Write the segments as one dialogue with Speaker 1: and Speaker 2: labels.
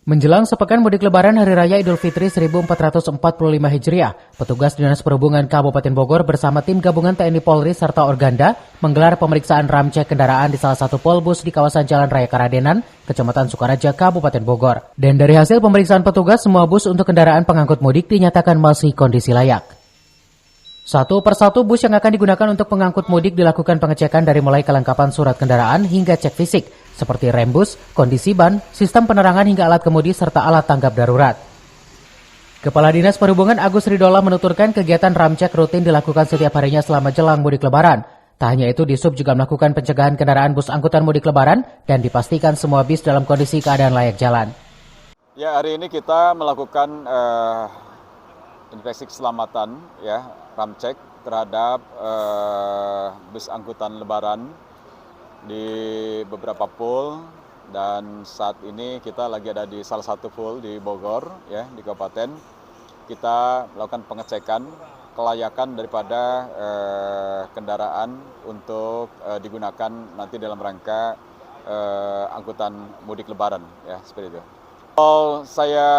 Speaker 1: Menjelang sepekan mudik lebaran Hari Raya Idul Fitri 1445 Hijriah, petugas Dinas Perhubungan Kabupaten Bogor bersama tim gabungan TNI Polri serta Organda menggelar pemeriksaan ramcek kendaraan di salah satu polbus di kawasan Jalan Raya Karadenan, Kecamatan Sukaraja, Kabupaten Bogor. Dan dari hasil pemeriksaan petugas, semua bus untuk kendaraan pengangkut mudik dinyatakan masih kondisi layak. Satu persatu bus yang akan digunakan untuk pengangkut mudik dilakukan pengecekan dari mulai kelengkapan surat kendaraan hingga cek fisik, seperti rem bus, kondisi ban, sistem penerangan hingga alat kemudi serta alat tanggap darurat. Kepala Dinas Perhubungan Agus Ridola menuturkan kegiatan ramcek rutin dilakukan setiap harinya selama jelang mudik lebaran. Tak hanya itu, Disub juga melakukan pencegahan kendaraan bus angkutan mudik lebaran dan dipastikan semua bis dalam kondisi keadaan layak jalan.
Speaker 2: Ya, hari ini kita melakukan inspeksi keselamatan, ya, ramcek terhadap bus angkutan lebaran di beberapa pool, dan saat ini kita lagi ada di salah satu pool di Bogor, ya, di kabupaten. Kita melakukan pengecekan kelayakan daripada kendaraan untuk digunakan nanti dalam rangka angkutan mudik lebaran, ya, seperti itu. Saya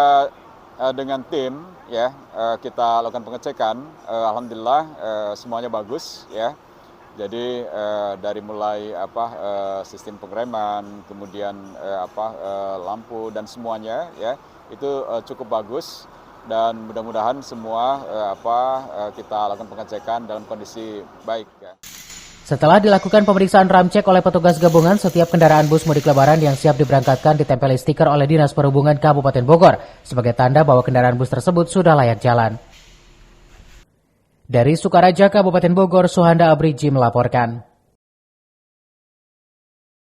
Speaker 2: dengan tim, ya, kita lakukan pengecekan, alhamdulillah semuanya bagus, ya. Jadi dari mulai sistem pengereman, kemudian lampu dan semuanya, ya, itu cukup bagus, dan mudah-mudahan semua kita lakukan pengecekan dalam kondisi baik, ya.
Speaker 1: Setelah dilakukan pemeriksaan ramcek oleh petugas gabungan, setiap kendaraan bus mudik lebaran yang siap diberangkatkan ditempeli stiker oleh Dinas Perhubungan Kabupaten Bogor sebagai tanda bahwa kendaraan bus tersebut sudah layak jalan. Dari Sukaraja, Kabupaten Bogor, Suhanda Abriji melaporkan.